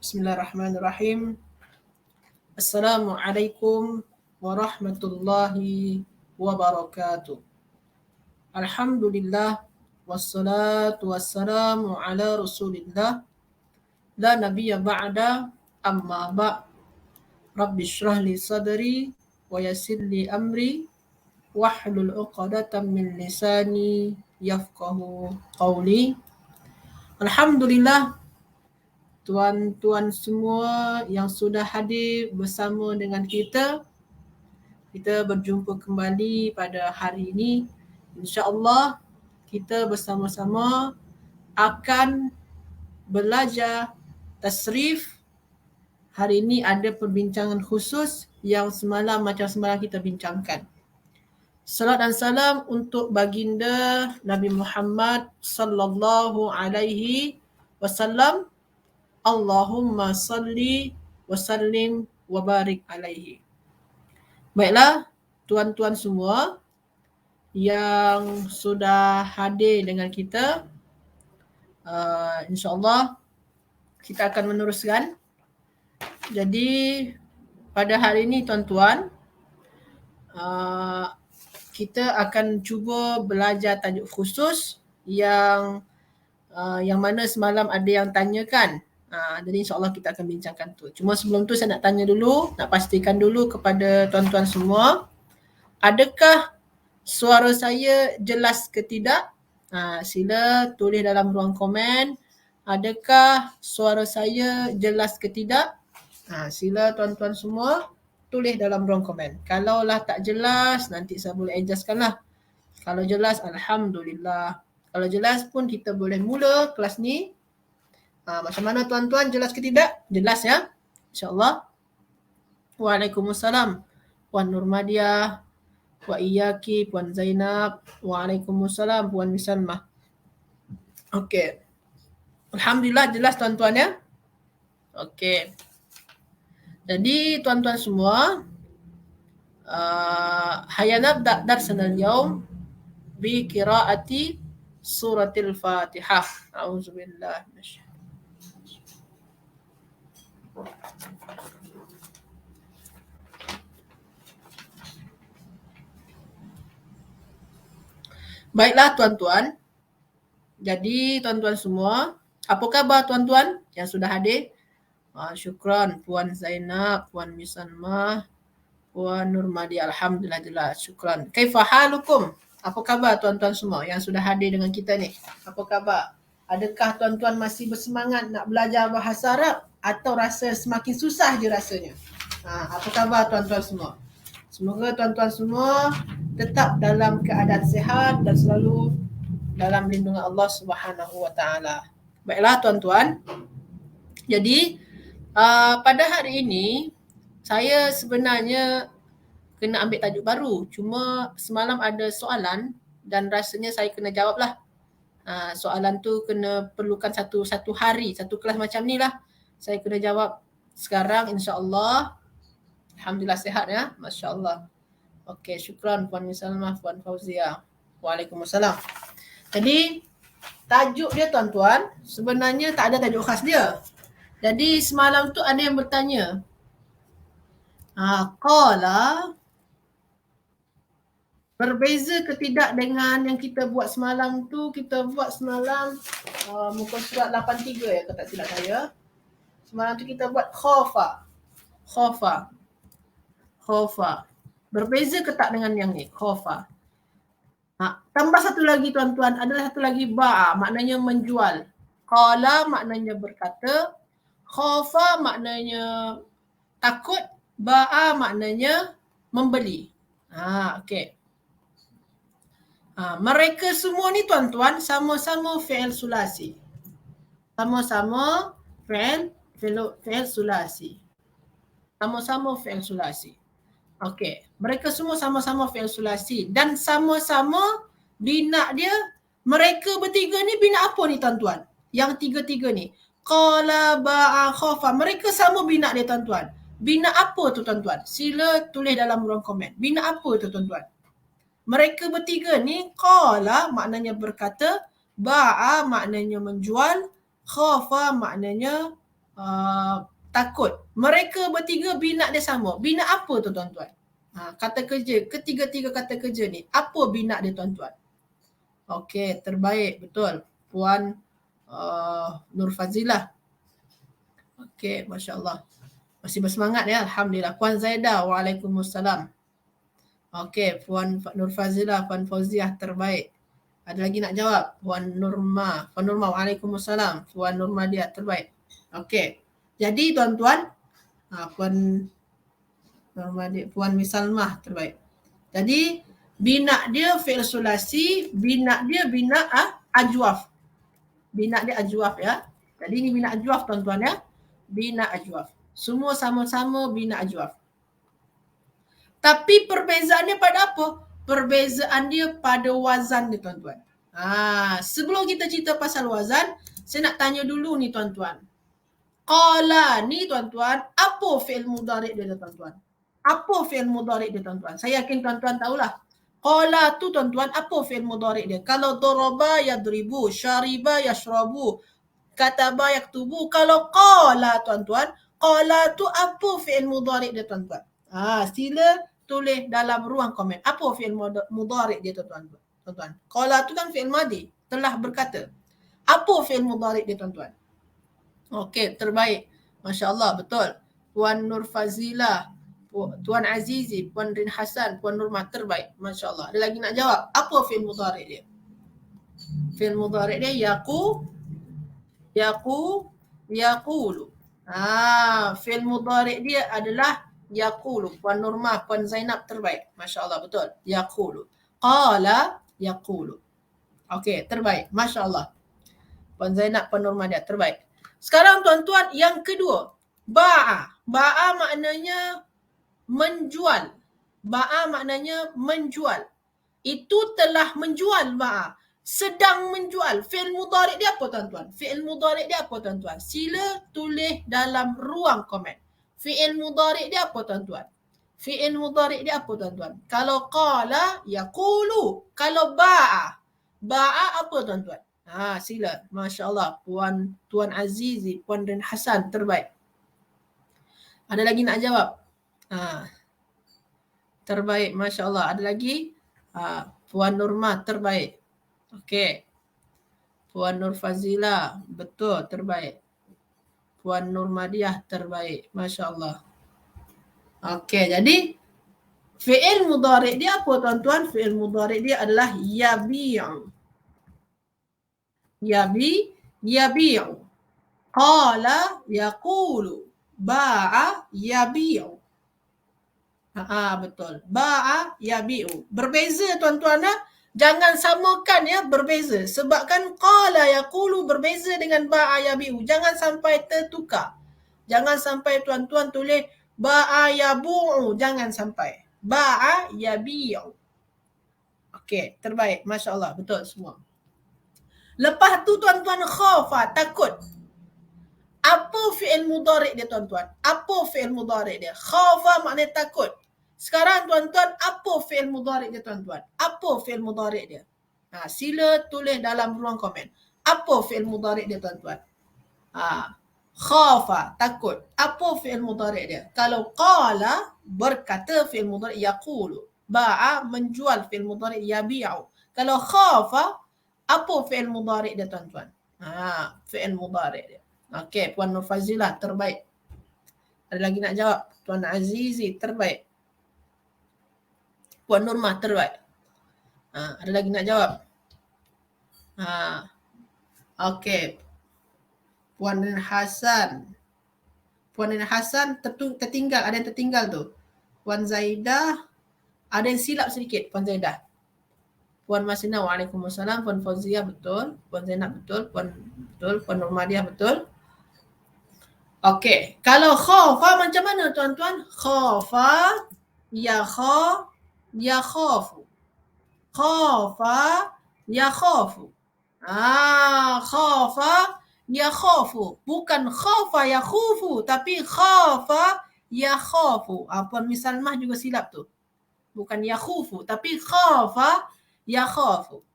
Bismillahirrahmanirrahim. Assalamualaikum warahmatullahi wabarakatuh. Alhamdulillah wassalatu wassalamu ala Rasulillah la nabiyya ba'da amma ba' Rabbi shrah li sadri wa yassir li amri wahlul 'uqdatam min lisani yafqahu qawli. Alhamdulillah, tuan-tuan semua yang sudah hadir bersama dengan kita berjumpa kembali pada hari ini. InsyaAllah kita bersama-sama akan belajar tasrif. Hari ini ada perbincangan khusus yang macam semalam kita bincangkan. Salat dan salam untuk baginda Nabi Muhammad sallallahu alaihi wasallam. Allahumma salli wa sallim wa barik alaihi. Baiklah, tuan-tuan semua yang sudah hadir dengan kita, insyaAllah kita akan meneruskan. Jadi pada hari ini tuan-tuan, kita akan cuba belajar tajuk khusus yang mana semalam ada yang tanyakan. Jadi insyaAllah kita akan bincangkan tu. Cuma sebelum tu saya nak tanya dulu, nak pastikan dulu kepada tuan-tuan semua, adakah suara saya jelas ke tidak? Sila tulis dalam ruang komen, adakah suara saya jelas ke tidak? Sila tuan-tuan semua tulis dalam ruang komen. Kalaulah tak jelas, nanti saya boleh adjustkan lah. Kalau jelas, Alhamdulillah. Kalau jelas pun kita boleh mula kelas ni. Macam mana tuan-tuan, jelas ke tidak? Jelas ya? InsyaAllah. Waalaikumsalam. Puan Nurmadiah, Puan Iyaki, Puan Zainab. Waalaikumsalam, Puan Misalmah. Okey. Alhamdulillah jelas tuan-tuan ya? Okey. Jadi tuan-tuan semua, hayya nabda darsana al-yawm bi qiraati suratil Fatihah. A'udzubillah minasyaitanir. Baiklah tuan-tuan. Jadi tuan-tuan semua, apa khabar tuan-tuan yang sudah hadir? Syukran Puan Zainab, Puan Misalmah, Puan Nurmadi. Alhamdulillah jelas. Syukran. Kaifa halukum? Apa khabar tuan-tuan semua yang sudah hadir dengan kita ni? Apa khabar? Adakah tuan-tuan masih bersemangat nak belajar bahasa Arab atau rasa semakin susah je rasanya? Apa khabar tuan-tuan semua? Semoga tuan-tuan semua tetap dalam keadaan sihat dan selalu dalam lindungan Allah Subhanahu Wa Taala. Baiklah tuan-tuan. Jadi pada hari ini saya sebenarnya kena ambil tajuk baru. Cuma semalam ada soalan dan rasanya saya kena jawablah. Soalan tu kena perlukan satu hari, satu kelas macam ni lah. Saya kena jawab sekarang insya-Allah. Alhamdulillah sihat ya. Masya-Allah. Okey, syukran Puan Misalmah, Puan Fauzia. Waalaikumsalam. Jadi tajuk dia tuan-tuan sebenarnya tak ada tajuk khas dia. Jadi semalam tu ada yang bertanya. Qala, berbeza ke tidak dengan yang kita buat semalam tu? Kita buat semalam muka surat 83 ya, kalau tak silap saya. Semalam tu kita buat khofa. Berbeza ke tak dengan yang ni? Khofa. Tambah satu lagi tuan-tuan, adalah satu lagi ba'a, maknanya menjual. Qala maknanya berkata, khofa maknanya takut, ba'a maknanya membeli. Okey. Mereka semua ni tuan-tuan sama-sama fi'il sulasi. Sama-sama fi'il sulasi. Sama-sama fi'il sulasi. Okey, mereka semua sama-sama fi'il sulasi dan sama-sama bina dia. Mereka bertiga ni bina apa ni tuan-tuan? Yang tiga-tiga ni. Qala, ba'a, khafa. Mereka sama bina dia tuan-tuan. Bina apa tu tuan-tuan? Sila tulis dalam ruang komen. Bina apa tu tuan-tuan? Mereka bertiga ni, qala maknanya berkata, ba'a maknanya menjual, khafa maknanya takut. Mereka bertiga bina dia sama. Bina apa tu tuan-tuan? Kata kerja, ketiga-tiga kata kerja ni. Apa bina dia tuan-tuan? Okey, terbaik. Betul. Puan Nur Fazilah. Okey, Masya Allah. Masih bersemangat ya, Alhamdulillah. Puan Zaidah, Waalaikumsalam. Okey, Puan Nur Fazilah, Puan Fauziah, terbaik. Ada lagi nak jawab? Puan Nurma. Puan Nurma, Waalaikumsalam. Puan Nurma dia, terbaik. Okey. Jadi tuan-tuan, Puan Nurma dia, Puan Misalmah, terbaik. Jadi, bina dia fi'il sulasi, bina dia bina ajwaf. Bina dia ajwaf ya. Jadi ini bina ajwaf tuan-tuan ya. Bina ajwaf. Semua sama-sama bina ajwaf. Tapi perbezaannya pada apa? Perbezaan dia pada wazan ni tuan-tuan. Sebelum kita cerita pasal wazan, saya nak tanya dulu ni tuan-tuan. Qala ni tuan-tuan, apa fi'il mudhari' dia tuan-tuan? Apa fi'il mudhari' dia tuan-tuan? Saya yakin tuan-tuan tahulah. Qala tu tuan-tuan, apa fi'il mudhari' dia? Kalau daraba yadribu, syariba yashrabu, kataba yaktubu. Kalau qala tuan-tuan, qala tu apa fi'il mudhari' dia tuan-tuan? Sila tulis dalam ruang komen. Apa fi'il mudhari' dia tuan-tuan? Qala tu kan fi'il madi, telah berkata. Apa fi'il mudhari' dia tuan-tuan? Okey, terbaik. Masya Allah, betul. Puan Nur Fazilah, Tuan Azizi, Puan Rin Hasan, Puan Nurma, terbaik. Masya Allah. Ada lagi nak jawab? Apa fi'il mudhari' dia? Fi'il mudhari' dia yaqulu. Fi'il mudhari' dia adalah yaqulu. Puan Nurma, Puan Zainab, terbaik. Masya Allah, betul. Yaqulu. Qala yaqulu. Okey, terbaik. Masya Allah. Puan Zainab, Puan Nurma dia, terbaik. Sekarang tuan-tuan, yang kedua. Ba'a. Ba'a maknanya menjual. Ba'a maknanya menjual. Itu telah menjual ba'a. Sedang menjual. Fi'il mudhari' dia apa tuan-tuan? Fi'il mudhari' dia apa tuan-tuan? Sila tulis dalam ruang komen. Fi'il mudhari' dia apa tuan-tuan? Fi'il mudhari' dia apa tuan-tuan? Kalau qala, yaqulu. Kalau ba'a. Ba'a apa tuan-tuan? Sila. Masya Allah. Tuan Azizi, Puan Rin Hasan, terbaik. Ada lagi nak jawab? Terbaik. Masya Allah. Ada lagi? Puan Nurma, terbaik. Okey. Puan Nur Fazilah, betul, terbaik. Puan Nurmadiah, terbaik. Masya Allah. Okey, jadi fi'il mudhari' dia apa tuan-tuan? Fi'il mudhari' dia adalah yabi'u. Yabi'u. Qala yaqulu. Ba'a yabi'u. Betul. Ba'a yabi'u. Berbeza tuan-tuan. Jangan samakan ya, berbeza. Sebab kan qala yaqulu berbeza dengan ba'a yabi'u. Jangan sampai tertukar. Jangan sampai tuan-tuan tulis ba'a yabu'u. Jangan sampai. Ba'a yabi'u. Okey, terbaik. Masya Allah. Betul semua. Lepas tu tuan-tuan khafa, takut. Apa fi'il mudhari' dia tuan-tuan? Apa fi'il mudhari' dia? Khafa maknanya takut. Sekarang tuan-tuan, apa fi'il mudhari' dia tuan-tuan? Apa fi'il mudhari' dia? Sila tulis dalam ruang komen. Apa fi'il mudhari' dia tuan-tuan? Khafa, takut. Apa fi'il mudhari' dia? Kalau qala, berkata fi'il mudhari' yaqulu. Ba'a, menjual fi'il mudhari' yabi'u. Kalau khafa, apa fi'il mudhari' dia tuan-tuan? Fi'il mudhari' dia. Okey, Puan Nur Fazilah, terbaik. Ada lagi nak jawab? Tuan Azizi, terbaik. Puan Nurmah, terbaik. Ada lagi nak jawab? Okey. Puan Rin Hasan. Puan Rin Hasan tertinggal. Ada yang tertinggal tu. Puan Zaidah. Ada yang silap sedikit. Puan Zaidah. Puan Masina, Waalaikumsalam. Puan Fauziah, betul. Puan Zainab, betul. Puan Nurmadiah, betul. Okey. Kalau khafa macam mana tuan-tuan? Khafa, yakhafu. Khafa, yakhafu. Khafa, yakhafu. Bukan khafa, yakhufu. Tapi khafa, yakhafu. Puan Misalmah juga silap tu. Bukan yakhufu. Tapi khafa, yakhafu.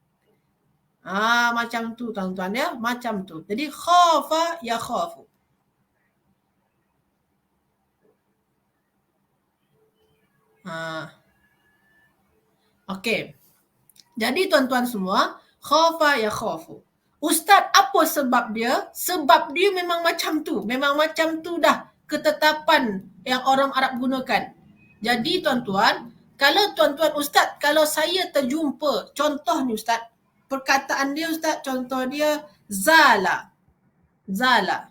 Macam tu tuan-tuan ya. Macam tu. Jadi khafa, yakhafu. Okey. Jadi tuan-tuan semua, khafa ya khafu. Ustaz, apa sebab dia? Sebab dia memang macam tu. Memang macam tu dah ketetapan yang orang Arab gunakan. Jadi tuan-tuan, kalau tuan-tuan Ustaz, kalau saya terjumpa, contoh ni Ustaz, perkataan dia Ustaz, contoh dia zala. Zala.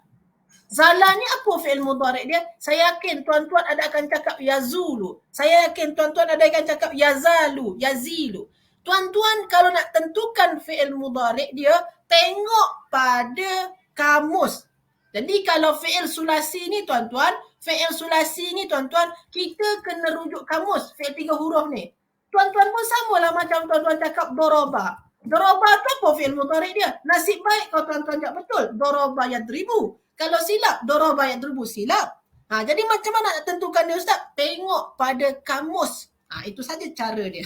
Zala ni apa fi'il mudhari' dia? Saya yakin tuan-tuan ada akan cakap yazulu. Saya yakin tuan-tuan ada akan cakap yazalu, yazilu. Tuan-tuan kalau nak tentukan fi'il mudhari' dia, tengok pada kamus. Jadi kalau fi'il sulasi ni tuan-tuan, kita kena rujuk kamus, fi'il 3 huruf ni. Tuan-tuan pun samalah macam tuan-tuan cakap doroba. Doroba tu apa fi'il mudhari' dia? Nasib baik kalau tuan-tuan cakap betul. Doroba yadribu. Kalau silap, doroba yadribu silap. Jadi macam mana nak tentukan dia Ustaz? Tengok pada kamus. Itu saja cara dia.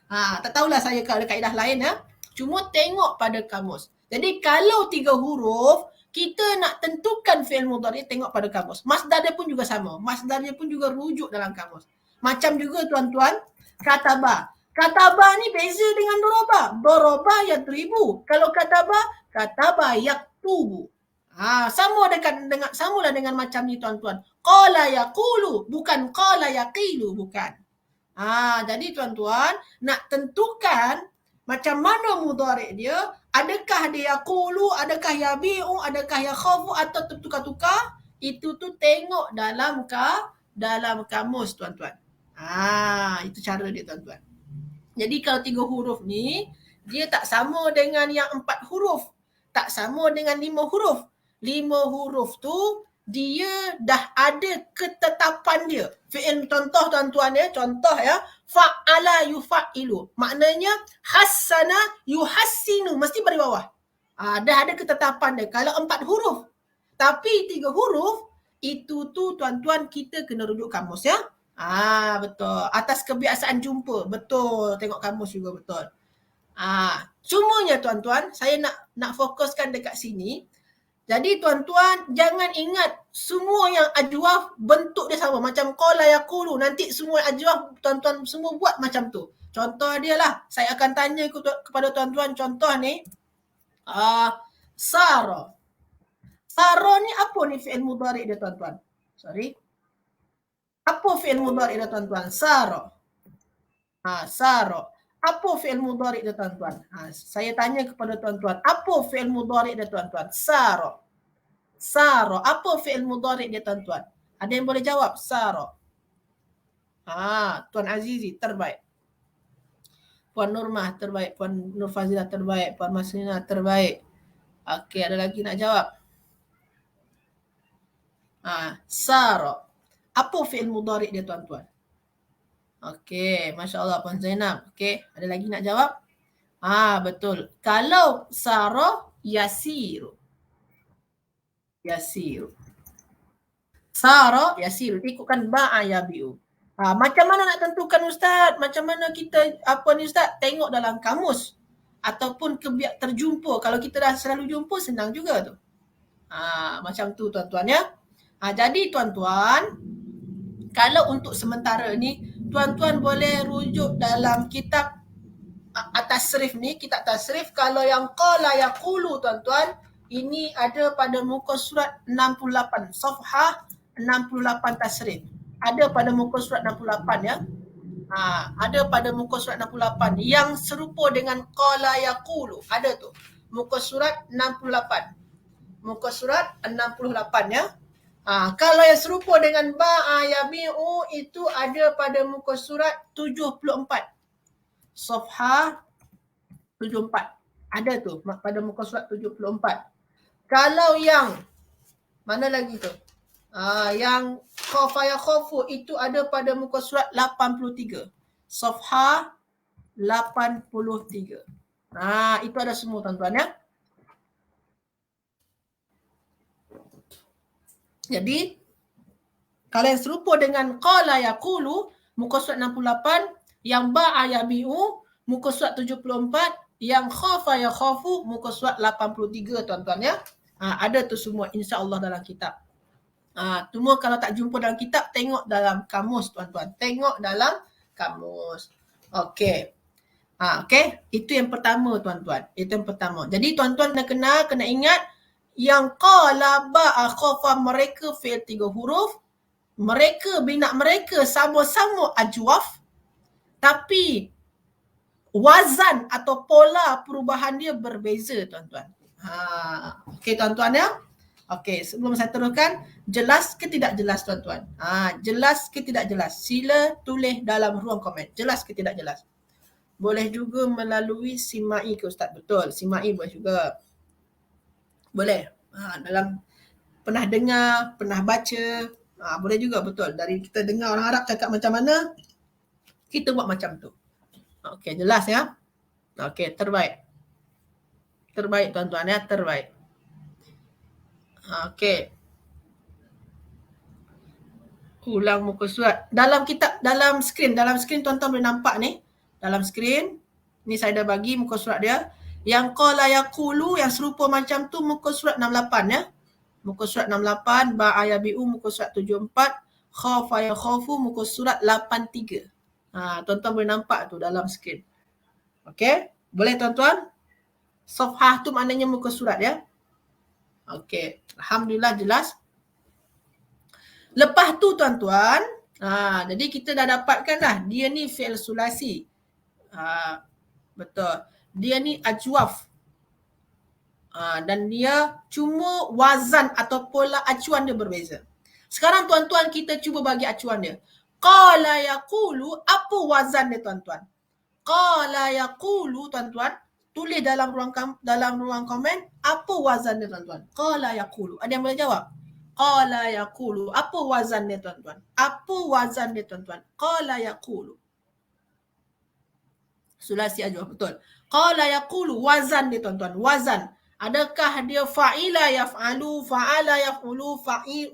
Tak tahulah saya kalau ada kaedah lain ya. Cuma tengok pada kamus. Jadi kalau 3 huruf, kita nak tentukan fi'il mudhari' tengok pada kamus. Masdar dia pun juga sama. Masdar dia pun juga rujuk dalam kamus. Macam juga tuan-tuan, kataba. Kataba ni beza dengan doroba. Doroba yadribu. Kalau kataba yaktubu. Samalah dengan macam ni tuan-tuan. Qala yaqulu, bukan qala yaqilu, bukan. Jadi tuan-tuan, nak tentukan macam mana mudhari' dia, adakah dia yaqulu, adakah yabi'u, adakah yakhafu atau tertukar-tukar, itu tu tengok dalam kamus tuan-tuan. Itu cara dia tuan-tuan. Jadi kalau 3 huruf ni, dia tak sama dengan yang 4 huruf. Tak sama dengan 5 huruf. 5 huruf tu dia dah ada ketetapan dia. Fi'il contoh tuan-tuan ya, fa'ala yufa'ilu. Maknanya hassana yuhassinu, mesti pada bawah. Dah ada ketetapan dia. Kalau 4 huruf, tapi 3 huruf, itu tu tuan-tuan kita kena rujuk kamus ya. Betul. Atas kebiasaan jumpa. Betul. Tengok kamus juga betul. Cumanya tuan-tuan, saya nak fokuskan dekat sini. Jadi tuan-tuan, jangan ingat semua yang ajwaf bentuk dia sama. Macam qala yaqulu, nanti semua ajwaf tuan-tuan semua buat macam tu. Contoh dia lah, saya akan tanya kepada tuan-tuan contoh ni. Sara. Sara ni apa ni fi'il mudhari' dia tuan-tuan? Apa fi'il mudhari' dia tuan-tuan? Sara. Sara. Apa fi'il mudhari' dia tuan-tuan? Saya tanya kepada tuan-tuan, apa fi'il mudhari' dia tuan-tuan? Sara. Sara. Apa fi'il mudhari' dia tuan-tuan? Ada yang boleh jawab? Sara. Tuan Azizi terbaik. Puan Nurmah terbaik. Puan Nur Fazilah terbaik. Puan Maslina terbaik. Okey, ada lagi nak jawab? Sara. Apa fi'il mudhari' dia tuan-tuan? Okey, Masya Allah Puan Zainab. Okey, ada lagi nak jawab? Betul. Kalau Sara, yasiru. Yasiru. Sara, yasiru. Ikutkan ba'a yabi'u. Macam mana nak tentukan Ustaz? Macam mana kita, Ustaz? Tengok dalam kamus. Ataupun terjumpa. Kalau kita dah selalu jumpa, senang juga tu. Macam tu tuan-tuan ya. Jadi tuan-tuan, kalau untuk sementara ni, tuan-tuan boleh rujuk dalam kitab at-tasrif ni, kitab tasrif. Kalau yang qala yaqulu tuan-tuan, ini ada pada muka surat 68, safhah 68 tasrif. Ada pada muka surat 68 ya. Ada pada muka surat 68 yang serupa dengan qala yaqulu. Ada tu. Muka surat 68. Muka surat 68 ya. Kalau yang serupa dengan ba'a yabi'u itu ada pada muka surat 74. Safhah 74. Ada tu pada muka surat 74. Kalau yang mana lagi tu? Yang khafa ya khafu itu ada pada muka surat 83. Safhah 83. Itu ada semua tuan-tuan ya. Jadi, kalau yang serupa dengan qala yaqulu, muka surat 68, yang ba'a yabi'u, muka surat 74, yang khafa ya khafu, muka surat 83 tuan-tuan ya. Ada tu semua insya-Allah dalam kitab. Cuma kalau tak jumpa dalam kitab, tengok dalam kamus tuan-tuan. Tengok dalam kamus. Okey. Okey. Itu yang pertama tuan-tuan. Itu yang pertama. Jadi tuan-tuan kena ingat yang qala ba khafa mereka fi'il 3 huruf. Mereka, bina mereka sama-sama ajwaf. Tapi wazan atau pola perubahan dia berbeza tuan-tuan. Okey tuan-tuan ya. Okey, sebelum saya teruskan, jelas ke tidak jelas tuan-tuan? Jelas ke tidak jelas? Sila tulis dalam ruang komen. Jelas ke tidak jelas? Boleh juga melalui Simai ke Ustaz. Betul, Simai boleh juga. Boleh. Dalam pernah dengar, pernah baca, boleh juga betul. Dari kita dengar orang Arab cakap macam mana, kita buat macam tu. Okey, jelas ya? Okey, terbaik. Terbaik tuan-tuan ya, terbaik. Okey. Ulang muka surat. Dalam kitab, dalam skrin tuan-tuan boleh nampak ni. Dalam skrin, ni saya dah bagi muka surat dia. Yang qala yaqulu yang serupa macam tu muka surat 68 ya. Muka surat 68, ba ayabiu muka surat 74, khafa yakhafu muka surat 83. Tuan-tuan boleh nampak tu dalam skrin. Okey? Boleh tuan-tuan? Safhah tu maknanya muka surat ya. Okey, alhamdulillah jelas. Lepas tu tuan-tuan, jadi kita dah dapatkan dah dia ni fi'il sulasi. Betul. Dia ni ajwaf. Dan dia cuma wazan atau pola acuan dia berbeza. Sekarang tuan-tuan kita cuba bagi acuan dia. Qala yaqulu, apa wazan dia tuan-tuan? Qala yaqulu tuan-tuan, tulis dalam ruang komen apa wazan dia tuan-tuan. Qala yaqulu. Ada yang boleh jawab? Qala yaqulu. Apa wazan dia tuan-tuan? Apa wazan dia tuan-tuan? Qala yaqulu. Sulasi ajwaf, betul. Qala yaqulu, wazan dia tuan-tuan. Wazan. Adakah dia fa'ila yaf'alu, fa'ala yaf'ulu,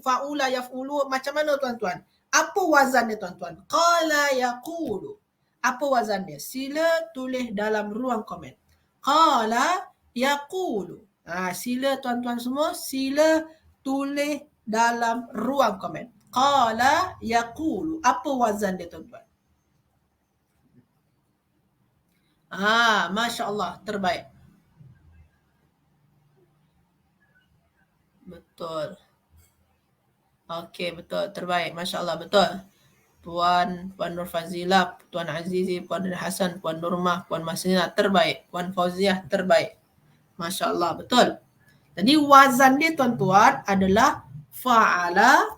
fa'ula yaf'ulu? Macam mana tuan-tuan? Apa wazan dia tuan-tuan? Qala yaqulu. Apa wazan dia? Sila tulis dalam ruang komen. Qala yaqulu. Sila tuan-tuan semua, sila tulis dalam ruang komen. Qala yaqulu. Apa wazan dia tuan-tuan? Masya Allah, terbaik. Betul. Okey, betul, terbaik. Masya Allah, betul. Puan Nur Fazila, Tuan Azizi, Puan Nur Hasan, Puan Nurmah, Puan Masina, terbaik. Puan Fauziah, terbaik. Masya Allah, betul. Jadi wazan dia tuan-tuan adalah fa'ala,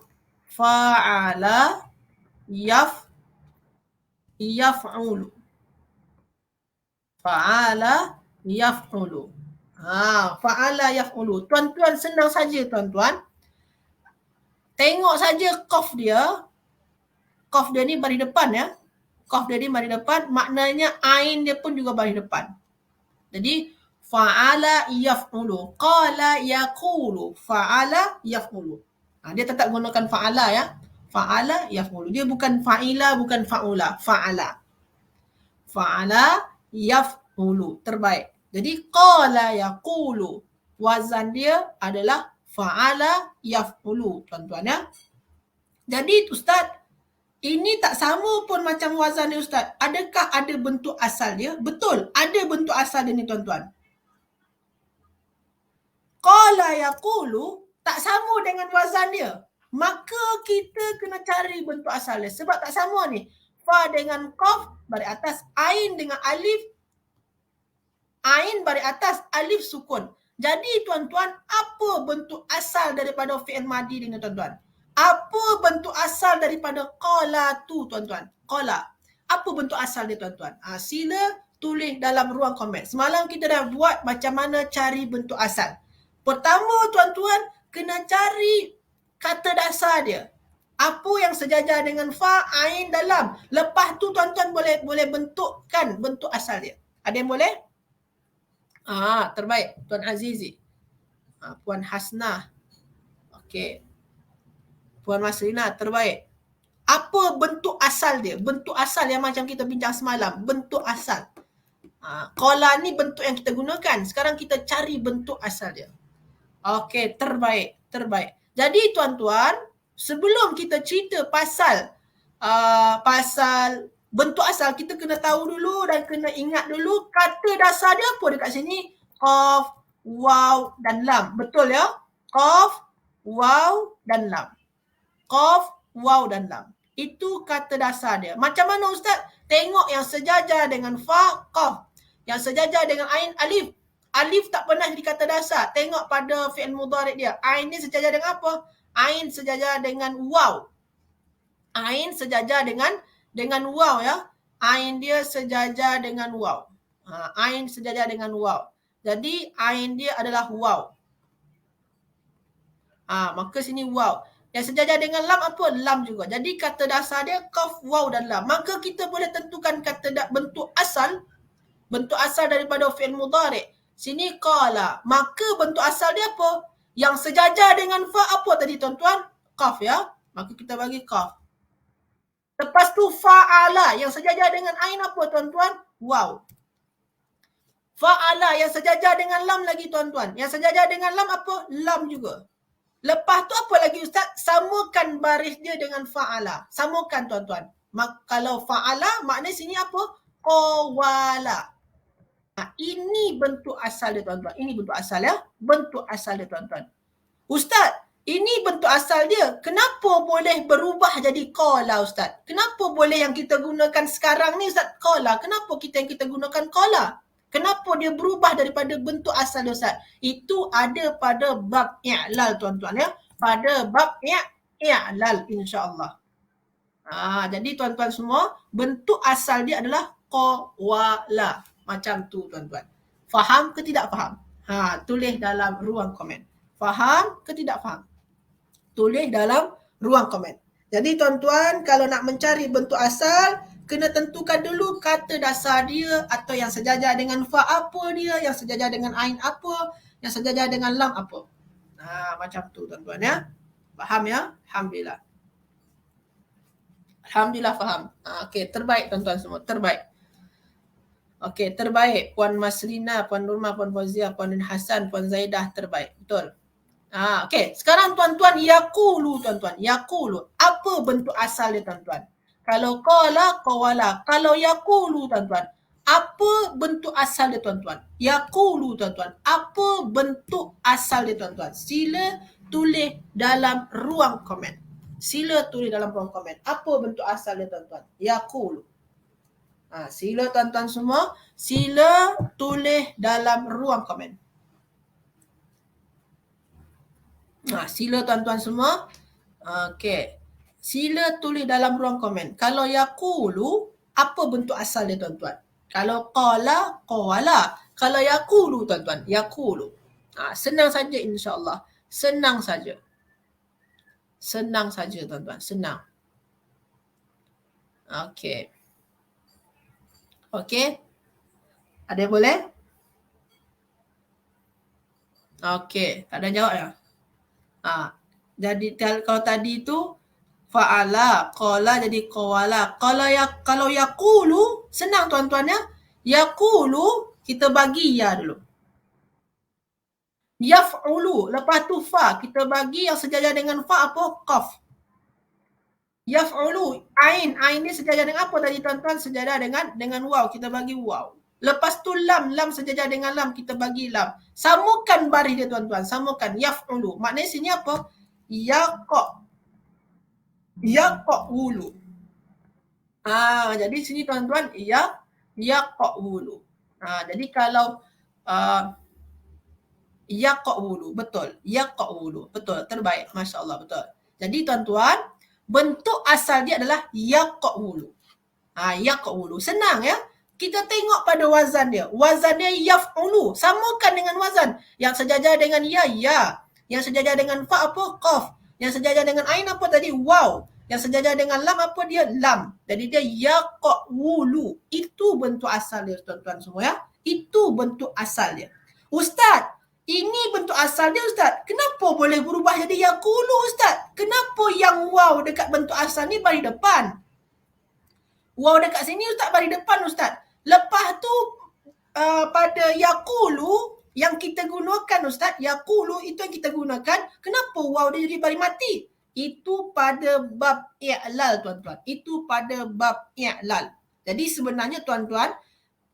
yaf'ulu. Fa'ala, yaf'ulu. Fa'ala, yaf'ulu. Tuan-tuan senang saja tuan-tuan. Tengok saja qaf dia. Qaf dia ni baris depan ya. Qaf dia ni baris depan, maknanya ain dia pun juga baris depan. Jadi fa'ala yaf'ulu, qala yaqulu, fa'ala yaf'ulu. Dia tetap gunakan fa'ala ya. Fa'ala yaf'ulu. Dia bukan fa'ila, bukan fa'ula, fa'ala. Fa'ala yaf'ulu, terbaik. Jadi qala yaqulu, wazan dia adalah fa'ala yaf'ulu, tuan-tuan ya. Jadi Ustaz, ini tak sama pun macam wazan dia Ustaz. Adakah ada bentuk asal dia? Betul, ada bentuk asal dia ni tuan-tuan. Qala yaqulu tak sama dengan wazan dia. Maka kita kena cari bentuk asal dia. Sebab tak sama ni. Fa dengan qaf baris atas, ain dengan alif, ain baris atas, alif sukun. Jadi tuan-tuan, apa bentuk asal daripada fi'il madi dengan tuan-tuan? Apa bentuk asal daripada qala tu tuan-tuan? Qala. Apa bentuk asal dia tuan-tuan? Sila tulis dalam ruang komen. Semalam kita dah buat macam mana cari bentuk asal. Pertama tuan-tuan, kena cari kata dasar dia. Apa yang sejajar dengan fa, ain, dalam. Lepas tu tuan-tuan boleh bentukkan bentuk asal dia. Ada yang boleh? Terbaik. Tuan Azizi. Puan Hasnah. Okey. Puan Masrina, terbaik. Apa bentuk asal dia? Bentuk asal yang macam kita bincang semalam. Bentuk asal. Qala ni bentuk yang kita gunakan. Sekarang kita cari bentuk asal dia. Okey, terbaik. Terbaik. Jadi tuan-tuan, Sebelum kita cerita pasal bentuk asal, kita kena tahu dulu dan kena ingat dulu kata dasar dia apa dekat sini. Qaf, waw dan lam. Betul ya? Qaf, waw dan lam. Qaf, waw dan lam. Itu kata dasar dia. Macam mana Ustaz? Tengok yang sejajar dengan fa, qaf. Yang sejajar dengan ain, alif. Alif tak pernah jadi kata dasar. Tengok pada fi'il mudhari' dia. Ain ni sejajar dengan apa? Ain sejajar dengan waw. Ain sejajar dengan waw ya. Ain dia sejajar dengan waw. Ain sejajar dengan waw. Jadi ain dia adalah waw. Maka sini waw. Yang sejajar dengan lam apa? Lam juga. Jadi kata dasar dia qaf, waw dan lam. Maka kita boleh tentukan bentuk asal. Bentuk asal daripada fi'il mudhari'. Sini qala. Maka bentuk asal dia apa? Yang sejajar dengan fa apa tadi tuan-tuan? Qaf ya. Maka kita bagi qaf. Lepas tu fa'ala. Yang sejajar dengan ain apa tuan-tuan? Waw. Fa'ala yang sejajar dengan lam lagi tuan-tuan. Yang sejajar dengan lam apa? Lam juga. Lepas tu apa lagi Ustaz? Samakan baris dia dengan fa'ala. Samakan tuan-tuan. Kalau fa'ala maknanya sini apa? Qawala. Ini bentuk asal dia tuan-tuan. Ini bentuk asal ya. Bentuk asal dia tuan-tuan. Ustaz, ini bentuk asal dia. Kenapa boleh berubah jadi qala Ustaz? Kenapa boleh yang kita gunakan sekarang ni Ustaz? Qala. Kenapa yang kita gunakan qala? Kenapa dia berubah daripada bentuk asal dia Ustaz? Itu ada pada bab i'lal tuan-tuan ya. Pada bab i'lal insya-Allah. Jadi tuan-tuan semua, bentuk asal dia adalah qawala. Macam tu tuan-tuan. Faham ke tidak faham? Tulis dalam ruang komen. Faham ke tidak faham? Tulis dalam ruang komen. Jadi tuan-tuan, kalau nak mencari bentuk asal, kena tentukan dulu kata dasar dia atau yang sejajar dengan fa apa dia, yang sejajar dengan ain apa, yang sejajar dengan lam apa. Macam tu tuan-tuan ya. Faham ya? Alhamdulillah. Alhamdulillah faham. Okey, terbaik tuan-tuan semua. Terbaik. Okey, terbaik. Puan Masrina, Puan Nurma, Puan Fauzia, Puan Hasan, Puan Zaidah, terbaik. Betul. Okey, sekarang tuan-tuan, yaqulu tuan-tuan. Yaqulu. Apa bentuk asal dia tuan-tuan? Kalau qala, qawala. Kalau yaqulu tuan-tuan, apa bentuk asal dia tuan-tuan? Yaqulu tuan-tuan. Apa bentuk asal dia tuan-tuan? Sila tulis dalam ruang komen. Sila tulis dalam ruang komen. Apa bentuk asal dia tuan-tuan? Yaqulu. Sila tuan-tuan semua, sila tulis dalam ruang komen. Sila tuan-tuan semua. Okey. Sila tulis dalam ruang komen. Kalau yaqulu, apa bentuk asal dia tuan-tuan? Kalau qala, qawala. Kalau yaqulu tuan-tuan, yaqulu. Senang saja insya-Allah. Senang saja. Senang saja tuan-tuan, senang. Okey. Okey. Ada yang boleh? Okey, tak ada jawab ya? Jadi kalau tadi tu fa'ala, qala jadi qawala. Kalau yaqulu, senang tuan-tuan ya. Yaqulu, kita bagi ya dulu. Yaf'ulu, lepas tu fa, kita bagi yang sejajar dengan fa apa? Qaf. Yaf'ulu, ain ni sejajar dengan apa tadi tuan-tuan? Sejajar dengan waw, kita bagi waw. Lepas tu lam sejajar dengan lam, kita bagi lam. Samakan baris dia tuan-tuan, samakan yaf'ulu. Maknanya sini apa? Yaqa'ulu. Jadi sini tuan-tuan, yaqa'ulu. Jadi kalau yaqa'ulu, betul. Yaqa'ulu, betul. Terbaik, masya-Allah, betul. Jadi tuan-tuan, bentuk asal dia adalah yaqa'ulu. Yaqa'ulu. Senang ya. Kita tengok pada wazan dia. Wazan dia yaf'ulu. Samakan dengan wazan. Yang sejajar dengan ya. Yang sejajar dengan fa apa? Qaf. Yang sejajar dengan ain apa tadi? Waw. Yang sejajar dengan lam apa dia? Lam. Jadi dia yaqa'ulu. Itu bentuk asal dia tuan-tuan semua ya. Itu bentuk asal dia. Ustaz, ini bentuk asal dia Ustaz. Kenapa boleh berubah jadi yaqulu Ustaz? Kenapa yang waw dekat bentuk asal ni bagi depan? Waw dekat sini Ustaz bagi depan Ustaz. Lepas tu pada yaqulu yang kita gunakan Ustaz, yaqulu itu yang kita gunakan. Kenapa waw dia jadi bagi mati? Itu pada bab i'lal tuan-tuan. Itu pada bab i'lal. Jadi sebenarnya tuan-tuan,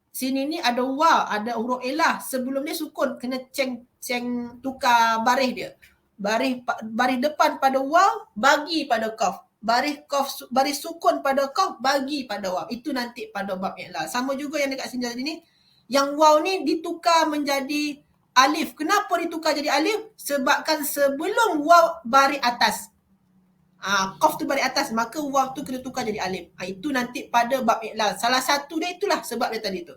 sini ni ada waw, ada huruf ilah. Sebelum dia sukun, kena ceng tukar baris dia. Baris depan pada waw, bagi pada qaf. Baris sukun pada qaf, bagi pada waw. Itu nanti pada bab i'lal. Sama juga yang dekat sini tadi ni. Yang waw ni ditukar menjadi alif. Kenapa ditukar jadi alif? Sebabkan sebelum waw baris atas. Qaf tu baris atas, maka waw tu kena tukar jadi alif. Itu nanti pada bab i'lal. Salah satu dia itulah sebab dia tadi tu.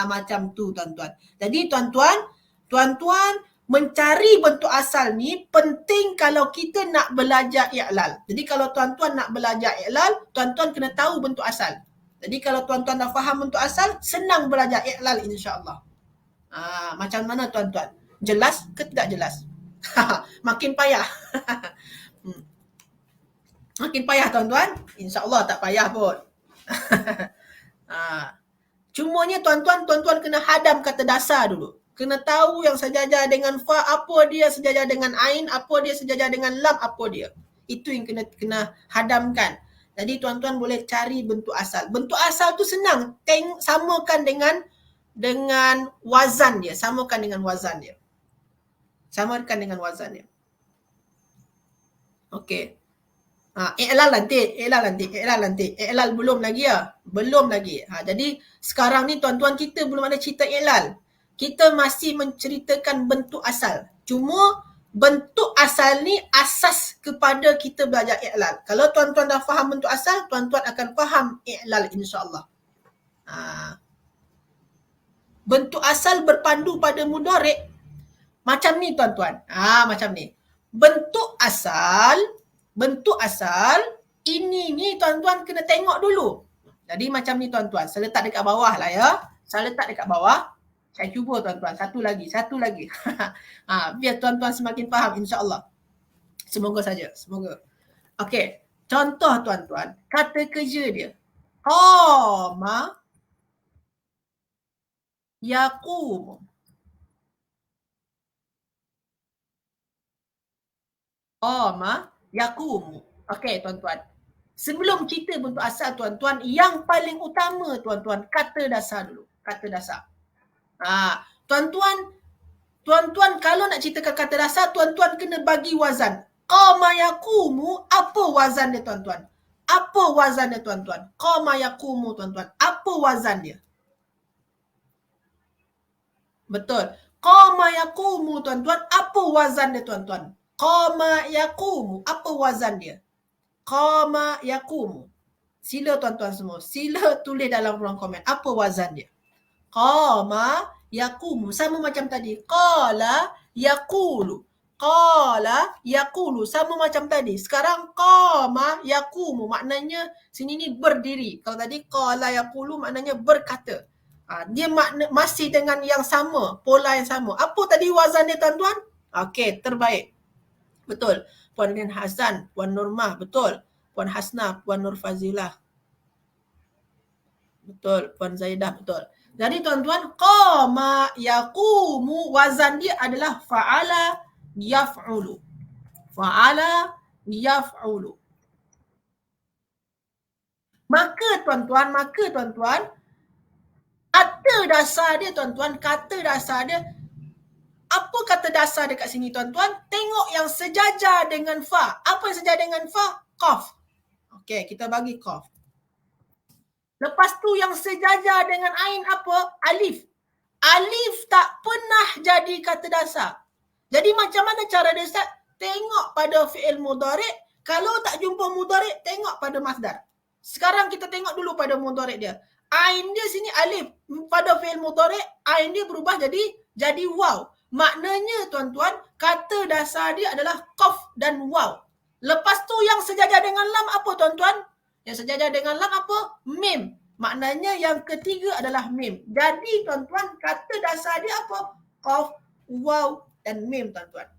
Macam tu tuan-tuan. Jadi tuan-tuan mencari bentuk asal ni penting kalau kita nak belajar i'lal. Jadi kalau tuan-tuan nak belajar i'lal, tuan-tuan kena tahu bentuk asal. Jadi kalau tuan-tuan dah faham bentuk asal, senang belajar i'lal insya-Allah. Macam mana tuan-tuan? Jelas ke tidak jelas? Makin payah. Makin payah tuan-tuan? InsyaAllah tak payah pun. Cumanya tuan-tuan kena hadam kata dasar dulu. Kena tahu yang sejajar dengan fa, apa dia, sejajar dengan ain, apa dia, sejajar dengan lam, apa dia. Itu yang kena hadamkan. Jadi tuan-tuan boleh cari bentuk asal. Bentuk asal tu senang. Samakan dengan wazan dia. Samakan dengan wazan dia. Samakan dengan wazan dia. Okey. I'lal nanti. I'lal belum lagi ya. Belum lagi. Jadi sekarang ni tuan-tuan kita belum ada cerita i'lal. Kita masih menceritakan bentuk asal. Cuma bentuk asal ni asas kepada kita belajar i'lal. Kalau tuan-tuan dah faham bentuk asal, tuan-tuan akan faham i'lal insya-Allah. Bentuk asal berpandu pada mudhari' macam ni tuan-tuan. Macam ni. Bentuk asal ini ni tuan-tuan kena tengok dulu. Jadi macam ni tuan-tuan. Saya letak dekat bawah lah ya. Saya letak dekat bawah. Saya cuba tuan-tuan. Satu lagi. Biar tuan-tuan semakin faham insya-Allah. Semoga saja. Semoga. Okey. Contoh tuan-tuan. Kata kerja dia. Qama yaqumu. Qama yaqumu. Okey tuan-tuan. Sebelum cerita bentuk asal tuan-tuan, yang paling utama tuan-tuan, kata dasar dulu. Kata dasar. Tuan-tuan kalau nak ceritakan kata dasar, tuan-tuan kena bagi wazan. Qama yaqumu, apa wazan dia tuan-tuan? Apa wazan dia tuan-tuan? Qama yaqumu tuan-tuan. Apa wazan dia? Betul. Qama yaqumu tuan-tuan, apa wazan dia tuan-tuan? Qama yaqumu, apa wazan dia? Qama yaqumu. Sila tuan-tuan semua, sila tulis dalam ruang komen apa wazan dia. Qama yaqumu, sama macam tadi. Qala yaqulu. Qala yaqulu, sama macam tadi. Sekarang qama yaqumu, maknanya sini ni berdiri. Kalau tadi qala yaqulu maknanya berkata. Dia masih dengan yang sama, pola yang sama. Apa tadi wazan dia tuan-tuan? Okey, terbaik. Betul. Puan Rin Hasan, Puan Nurmah, betul. Puan Hasnah, Puan Nur Fazilah. Betul. Puan Zaidah, betul. Jadi tuan-tuan, qama yaqumu, wazan dia adalah fa'ala yaf'ulu. Fa'ala yaf'ulu. Maka tuan-tuan, kata dasar dia tuan-tuan, apa kata dasar dekat sini tuan-tuan? Tengok yang sejajar dengan fa. Apa yang sejajar dengan fa? Qaf. Okey, kita bagi qaf. Lepas tu yang sejajar dengan ain apa? Alif. Alif tak pernah jadi kata dasar. Jadi macam mana cara dia Ustaz? Tengok pada fi'il mudhari'. Kalau tak jumpa mudhari', tengok pada masdar. Sekarang kita tengok dulu pada mudhari' dia. Ain dia sini alif. Pada fi'il mudhari', ain dia berubah jadi waw. Maknanya tuan-tuan, kata dasar dia adalah qaf dan waw. Lepas tu yang sejajar dengan lam apa tuan-tuan? Yang sejajar dengan lam apa? Mim. Maknanya yang ketiga adalah mim. Jadi tuan-tuan, kata dasar dia apa? Qaf, waw dan mim tuan-tuan.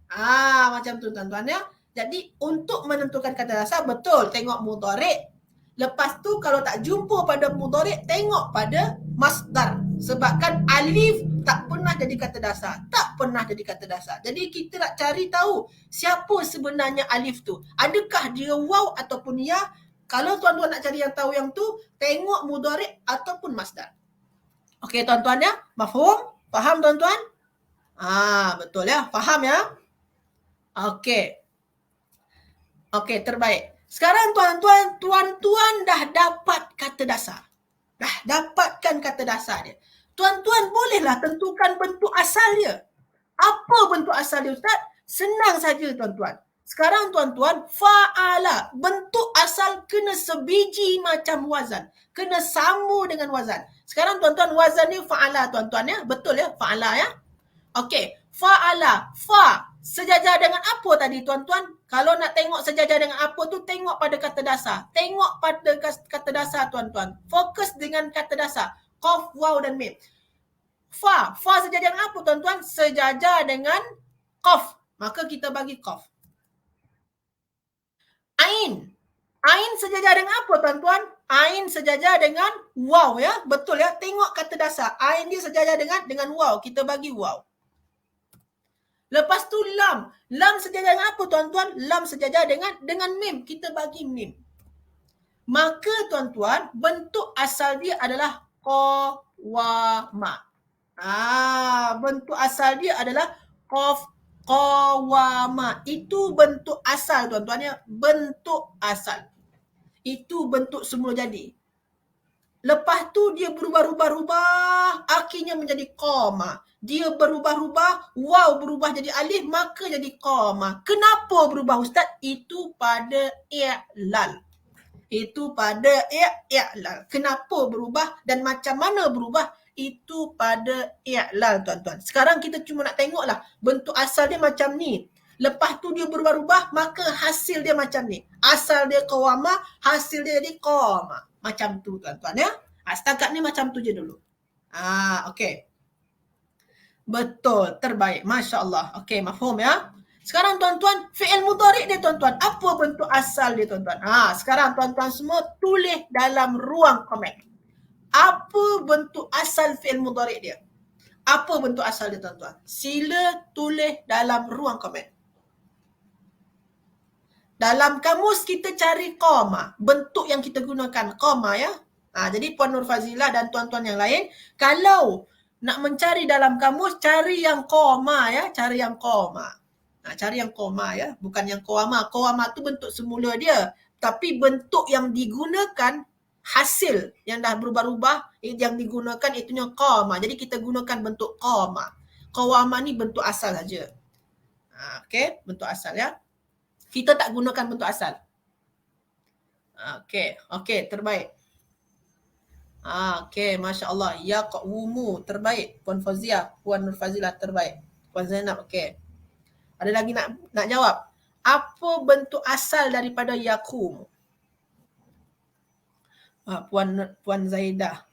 Macam tu tuan-tuan ya. Jadi untuk menentukan kata dasar, betul tengok mudhari'. Lepas tu kalau tak jumpa pada mudhari', tengok pada masdar. Sebabkan alif Tak pernah jadi kata dasar. Tak pernah jadi kata dasar. Jadi kita nak cari tahu siapa sebenarnya alif tu. Adakah dia waw ataupun ya? Kalau tuan-tuan nak cari yang tahu yang tu, tengok mudhari' ataupun masdar. Okey tuan-tuan ya? Mafhum? Faham tuan-tuan? Betul ya? Faham ya? Okey. Okey, terbaik. Sekarang tuan-tuan dah dapat kata dasar. Dah dapatkan kata dasar dia. Tuan-tuan bolehlah tentukan bentuk asal dia. Apa bentuk asal dia Ustaz? Senang saja tuan-tuan. Sekarang tuan-tuan, fa'ala. Bentuk asal kena sebiji macam wazan. Kena sama dengan wazan. Sekarang tuan-tuan, wazan ni fa'ala tuan-tuan ya. Betul ya? Fa'ala ya. Okey, fa'ala. Fa. Sejajar dengan apa tadi tuan-tuan? Kalau nak tengok sejajar dengan apa tu, tengok pada kata dasar. Tengok pada kata dasar tuan-tuan. Fokus dengan kata dasar. Qaf, waw dan mim. Fa. Fa sejajar dengan apa tuan-tuan? Sejajar dengan qaf. Maka kita bagi qaf. Ain. Ain sejajar dengan apa tuan-tuan? Ain sejajar dengan waw ya. Betul ya. Tengok kata dasar. Ain dia sejajar dengan waw. Kita bagi waw. Lepas tu lam. Lam sejajar dengan apa tuan-tuan? Lam sejajar dengan mim. Kita bagi mim. Maka tuan-tuan, bentuk asal dia adalah qawama. Bentuk asal dia adalah qawama. Itu bentuk asal tuan-tuan ya. Bentuk asal. Itu bentuk semula jadi. Lepas tu dia berubah-ubah, akhirnya menjadi qama. Dia berubah-ubah, waw berubah jadi alif, maka jadi qama. Kenapa berubah Ustaz? Itu pada i'lal. Itu pada i'lal. Kenapa berubah dan macam mana berubah? Itu pada i'lal tuan-tuan. Sekarang kita cuma nak tengoklah bentuk asal dia macam ni. Lepas tu dia berubah-ubah, maka hasil dia macam ni. Asal dia qawama, hasil dia jadi qama. Macam tu tuan-tuan ya. Setakat ni macam tu je dulu. Okey. Betul, terbaik. Masya Allah. Okey, mafhum ya. Sekarang tuan-tuan, fi'il mudhari' dia tuan-tuan. Apa bentuk asal dia tuan-tuan? Sekarang tuan-tuan semua tulis dalam ruang komen. Apa bentuk asal fi'il mudhari' dia? Apa bentuk asal dia tuan-tuan? Sila tulis dalam ruang komen. Dalam kamus kita cari qama. Bentuk yang kita gunakan qama ya. Jadi Puan Nur Fazilah dan tuan-tuan yang lain, kalau nak mencari dalam kamus, cari yang qama ya. Cari yang qama. Cari yang qama ya. Bukan yang qawama. Qawama tu bentuk semula dia. Tapi bentuk yang digunakan, hasil yang dah berubah-ubah, yang digunakan itunya qama. Jadi kita gunakan bentuk qama. Qawama ni bentuk asal saja. Okey, bentuk asal ya. Kita tak gunakan bentuk asal. Okey, terbaik. Okey, Masya Allah. Yaqwumu, terbaik. Puan Fauziah, Puan Nur Fazilah, terbaik. Puan Zainab, okey. Ada lagi nak jawab? Apa bentuk asal daripada yaqum? Puan Zaidah.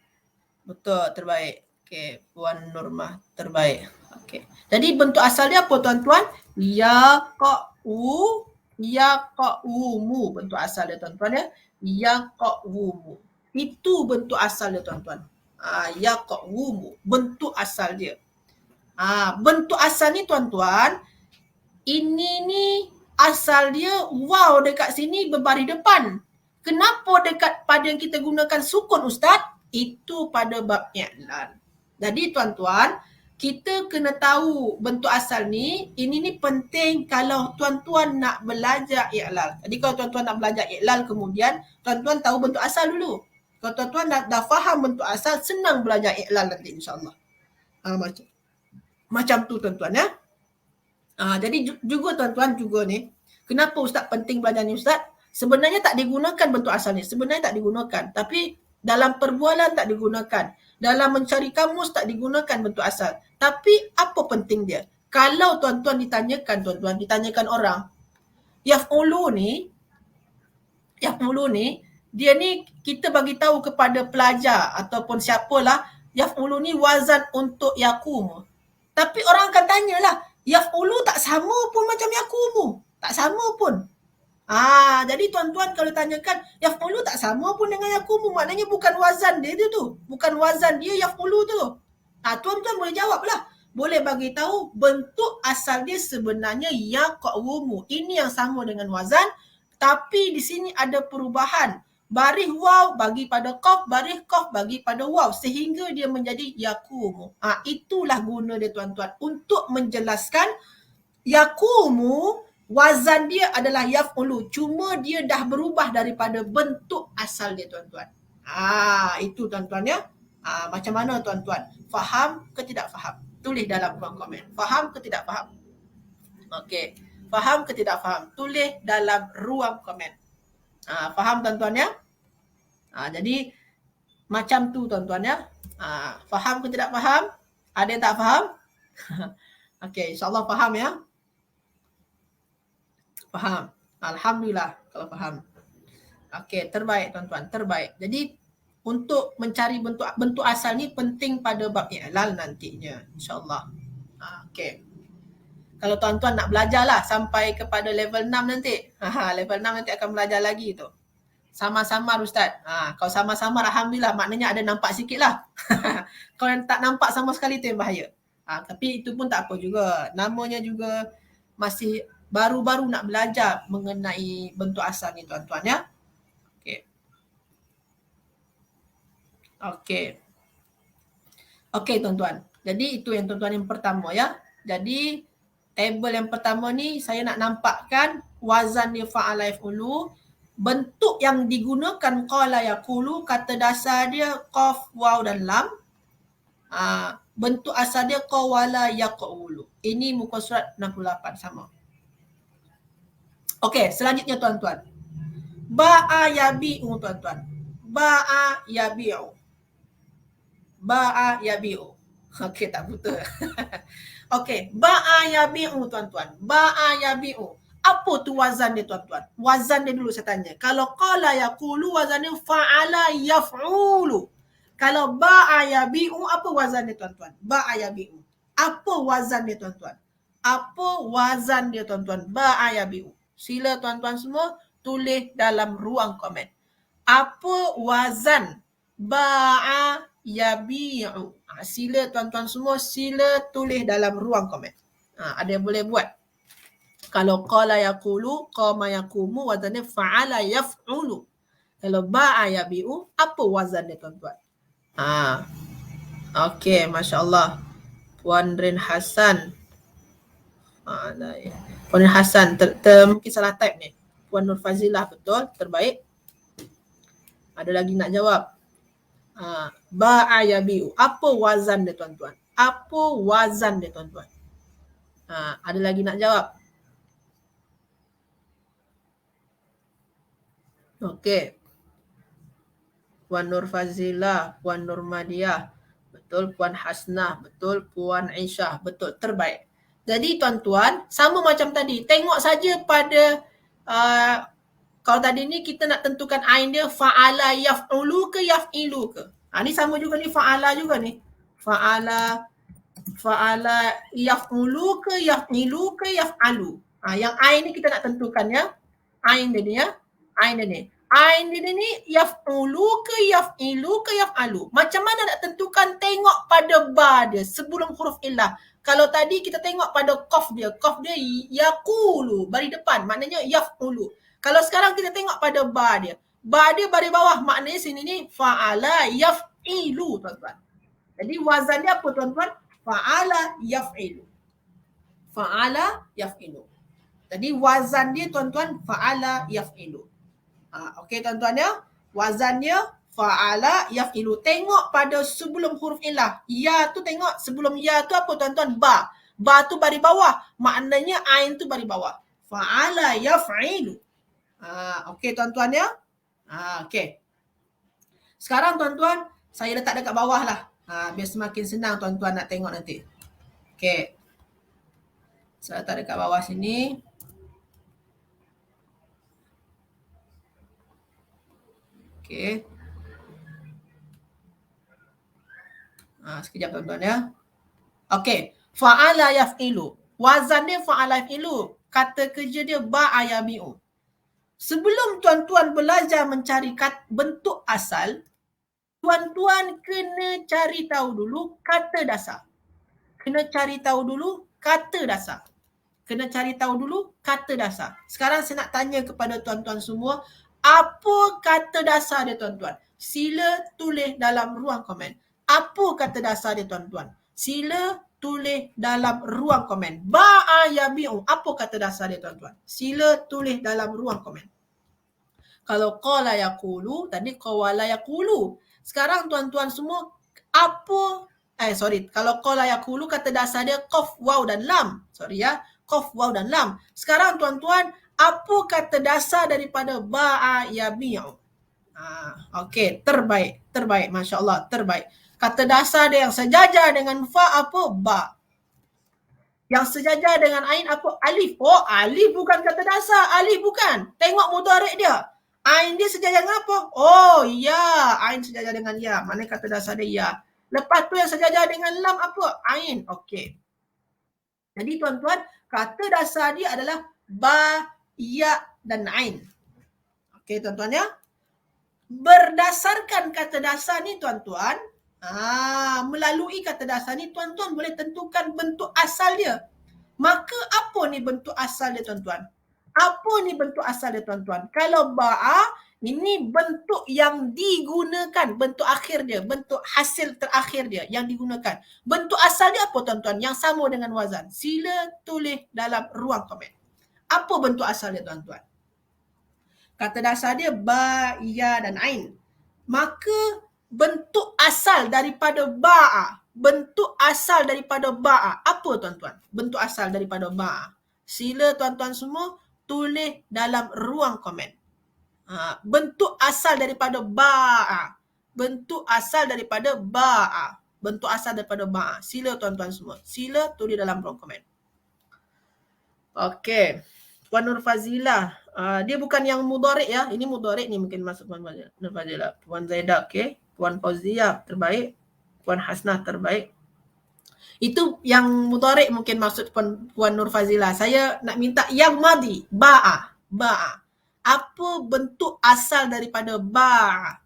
Betul, terbaik. Okey, Puan Nurmah, terbaik. Okey. Jadi bentuk asal dia apa tuan-tuan? Yaqawumu bentuk asal dia tuan-tuan ya. Yaqawumu. Itu bentuk asal dia tuan-tuan. Yaqawumu bentuk asal dia. Bentuk asal ni tuan-tuan, ini ni asal dia waw dekat sini berbaris depan. Kenapa dekat pada yang kita gunakan sukun Ustaz? Itu pada bab i'lal. Jadi tuan-tuan, kita kena tahu bentuk asal ni. Ini ni penting kalau tuan-tuan nak belajar i'lal. Jadi kalau tuan-tuan nak belajar i'lal kemudian, tuan-tuan tahu bentuk asal dulu. Kalau tuan-tuan dah faham bentuk asal, senang belajar i'lal nanti insyaAllah. Macam tu tuan-tuan ya. Jadi juga tuan-tuan juga ni, kenapa Ustaz penting belajar ni Ustaz? Sebenarnya tak digunakan bentuk asal ni. Sebenarnya tak digunakan. Tapi dalam perbualan tak digunakan. Dalam mencari kamus tak digunakan bentuk asal. Tapi apa penting dia? Kalau tuan-tuan ditanyakan orang, yaf'ulu ni, dia ni kita bagi tahu kepada pelajar ataupun siapalah, yaf'ulu ni wazan untuk yaqumu. Tapi orang akan tanyalah, yaf'ulu tak sama pun macam yaqumu. Tak sama pun. Jadi tuan-tuan kalau tanyakan, yaf'ulu tak sama pun dengan yaqumu. Maknanya bukan wazan dia tu. Bukan wazan dia yaf'ulu tu. Tuan-tuan boleh jawab lah. Boleh bagi tahu bentuk asal dia sebenarnya yaq'umu. Ini yang sama dengan wazan, tapi di sini ada perubahan. Barih waw bagi pada qaf, barih qaf bagi pada waw, sehingga dia menjadi yaqumu. Itulah guna dia tuan-tuan, untuk menjelaskan yaqumu wazan dia adalah yaf'ulu, cuma dia dah berubah daripada bentuk asal dia tuan-tuan. Itu tuan-tuan ya. Macam mana tuan-tuan? Faham ke tidak faham? Tulis dalam ruang komen. Faham ke tidak faham? Okey. Faham ke tidak faham? Tulis dalam ruang komen. Faham tuan-tuan ya? Jadi macam tu tuan-tuan ya. Faham ke tidak faham? Ada yang tak faham? Okey, insya-Allah faham ya. Faham. Alhamdulillah kalau faham. Okey, terbaik tuan-tuan, terbaik. Jadi untuk mencari bentuk asal ni penting pada bab i'lal nantinya, insya-Allah. Okey. Kalau tuan-tuan nak belajar lah sampai kepada level 6 nanti. Level 6 nanti akan belajar lagi tu. Sama-sama Ustaz. Kalau sama-sama alhamdulillah, maknanya ada nampak sikit lah. Kalau tak nampak sama sekali tu yang bahaya. Tapi itu pun tak apa juga. Namanya juga masih baru-baru nak belajar mengenai bentuk asal ni tuan-tuan ya. Okey tuan-tuan. Jadi itu yang tuan-tuan yang pertama ya. Jadi table yang pertama ni saya nak nampakkan wazan dia fa'ala yaf'ulu. Bentuk yang digunakan qala yaqulu, kata dasar dia qaf, waw dan lam. Bentuk asal dia qawala yaqulu. Ini muka surat 68 sama. Okey, selanjutnya tuan-tuan. Ba'a yabi'u tuan-tuan. Ba'a yabi'u. Ba'a yabi'u. Okey, tak betul. Okey, ba'a yabi'u tuan-tuan. Ba'a yabi'u. Apa tu wazan dia tuan-tuan? Wazan dia dulu saya tanya. Kalau qala yaqulu wazan dia fa'ala yaf'ulu. Kalau ba'a yabi'u apa wazan dia tuan-tuan? Ba'a yabi'u. Apa wazan dia tuan-tuan? Apa wazan dia tuan-tuan? Ba'a yabi'u. Sila tuan-tuan semua tulis dalam ruang komen. Apa wazan ba'a yabi'u? Sila tuan-tuan semua, sila tulis dalam ruang komen. Ada yang boleh buat? Kalau qala yaqulu, qama yaqumu, wazannya fa'ala yaf'ulu. Kalau ba'a yabi'u, apa wazannya tuan-tuan? Okey, Masya Allah. Puan Rin Hassan. Puan Rin Hassan, mungkin salah type ni. Puan Nur Fazilah, betul, terbaik. Ada lagi nak jawab? Ba'a yabi'u. Apa wazan dia tuan-tuan? Apa wazan dia tuan-tuan? Ada lagi nak jawab? Okey. Puan Nur Fazilah, Puan Nur Madiah, betul. Puan Hasnah, betul. Puan Aisyah, betul. Terbaik. Jadi tuan-tuan, sama macam tadi. Tengok saja pada kalau tadi ni kita nak tentukan ain dia fa'ala yaf'ulu ke yaf'ilu ke. Ni sama juga ni, fa'ala juga ni. Fa'ala yaf'ulu ke yaf'ilu ke yaf'alu. Yang ain ni kita nak tentukan ya. Ain dia ni ya. Ain dia ni. Ain dia ni yaf'ulu ke yaf'ilu ke yaf'alu. Macam mana nak tentukan? Tengok pada ba dia sebelum huruf illah. Kalau tadi kita tengok pada qaf dia yaqulu bari depan, maknanya yaf'ulu. Kalau sekarang kita tengok pada ba dia bari bawah, maknanya sini ni fa'ala yaf'ilu tuan-tuan. Jadi wazan dia apa tuan-tuan? Fa'ala yaf'ilu. Fa'ala yaf'ilu. Jadi wazan dia tuan-tuan fa'ala yaf'ilu. Okey tuan-tuan ya. Wazannya fa'ala yaf'ilu. Tengok pada sebelum huruf illah. Ya tu tengok sebelum ya tu apa tuan-tuan? Ba. Ba tu bari bawah. Maknanya ain tu bari bawah. Fa'ala yaf'ilu. Okey tuan-tuan ya. Okey. Sekarang tuan-tuan, saya letak dekat bawah lah. Biar semakin senang tuan-tuan nak tengok nanti. Okey. Saya letak dekat bawah sini. Okey. Sekejap tuan-tuan ya. Okey. Fa'ala yaf'ilu. Wazan dia fa'ala yaf'ilu. Kata kerja dia ba'a yabi'u. Sebelum tuan-tuan belajar mencari bentuk asal, Tuan-tuan kena cari tahu dulu kata dasar. Kena cari tahu dulu kata dasar. Kena cari tahu dulu kata dasar. Sekarang saya nak tanya kepada tuan-tuan semua, apa kata dasar dia tuan-tuan? Sila tulis dalam ruang komen. Apa kata dasar dia tuan-tuan? Sila tulis dalam ruang komen. Ba'a yabi'u. Apa kata dasar dia tuan-tuan? Sila tulis dalam ruang komen. Kalau qala yaqulu, tadi qawala yaqulu. Sekarang tuan-tuan semua, apa kalau qala yaqulu kata dasar dia qaf, waw dan lam. Qaf, waw dan lam. Sekarang tuan-tuan, apa kata dasar daripada ba'a yabi'u? Okey, terbaik. Masya Allah, terbaik. Kata dasar dia yang sejajar dengan fa apa? Ba. Yang sejajar dengan ain apa? Alif. Oh, alif bukan kata dasar. Alif bukan. Tengok mudhari' dia. Ain dia sejajar dengan apa? Oh, ya. Ain sejajar dengan ya. Mana kata dasar dia ya. Lepas tu yang sejajar dengan lam apa? Ain. Okey. Jadi tuan-tuan, kata dasar dia adalah ba, ya dan ain. Okey tuan-tuan ya. Berdasarkan kata dasar ni tuan-tuan, melalui kata dasar ni tuan-tuan boleh tentukan bentuk asal dia. Maka apa ni bentuk asal dia tuan-tuan? Apa ni bentuk asal dia tuan-tuan? Kalau ba'a, ini bentuk yang digunakan, bentuk akhir dia, bentuk hasil terakhir dia yang digunakan. Bentuk asal dia apa tuan-tuan? Yang sama dengan wazan. Sila tulis dalam ruang komen. Apa bentuk asal dia tuan-tuan? Kata dasar dia ba, ya dan ain. Maka bentuk asal daripada ba'a, bentuk asal daripada ba'a, apa tuan-tuan? Bentuk asal daripada ba'a. Sila tuan-tuan semua tulis dalam ruang komen. Bentuk asal daripada ba'a. Bentuk asal daripada ba'a. Bentuk asal daripada ba'a. Sila tuan-tuan semua. Sila tulis dalam ruang komen. Okey. Puan Nur Fazilah. Dia bukan yang mudhari' ya. Ini mudhari' ni mungkin masuk Puan Nur Fazilah. Puan Zaidah, okey. Puan Fauzia, terbaik. Puan Hasnah, terbaik. Itu yang mudhari' mungkin maksud Puan Nur Fazilah. Saya nak minta yang madi. Ba'a. Ba'a. Apa bentuk asal daripada ba'a?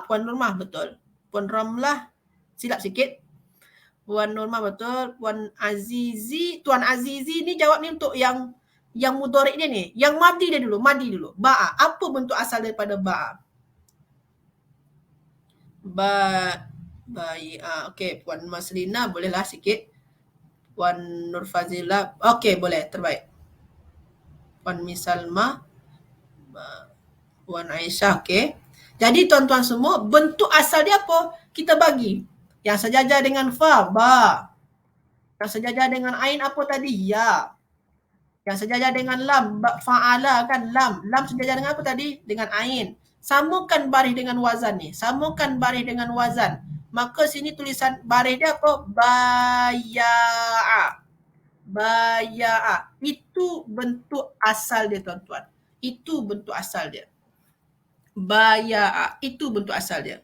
Puan Nurmah, betul. Puan Ramlah, silap sikit. Puan Nurmah betul. Puan Azizi, Tuan Azizi ni jawab ni untuk yang mudhari' dia ni. Yang madi dia dulu, Ba'a. Apa bentuk asal daripada ba'a? Okey, Puan Maslina bolehlah sikit. Puan Nur Fazilah, okey boleh, terbaik. Puan Misalma, Puan Aisyah, okey. Jadi tuan-tuan semua, bentuk asal dia apa? Kita bagi. Yang sejajar dengan fa, ba. Yang sejajar dengan ain apa tadi? Ya. Yang sejajar dengan lam, fa'ala kan, lam. Lam sejajar dengan apa tadi? Dengan ain. Samakan baris dengan wazan ni. Samakan baris dengan wazan. Maka sini tulisan baris dia apa? Baya'a. Baya'a. Itu bentuk asal dia tuan-tuan. Itu bentuk asal dia. Baya'a. Itu bentuk asal dia.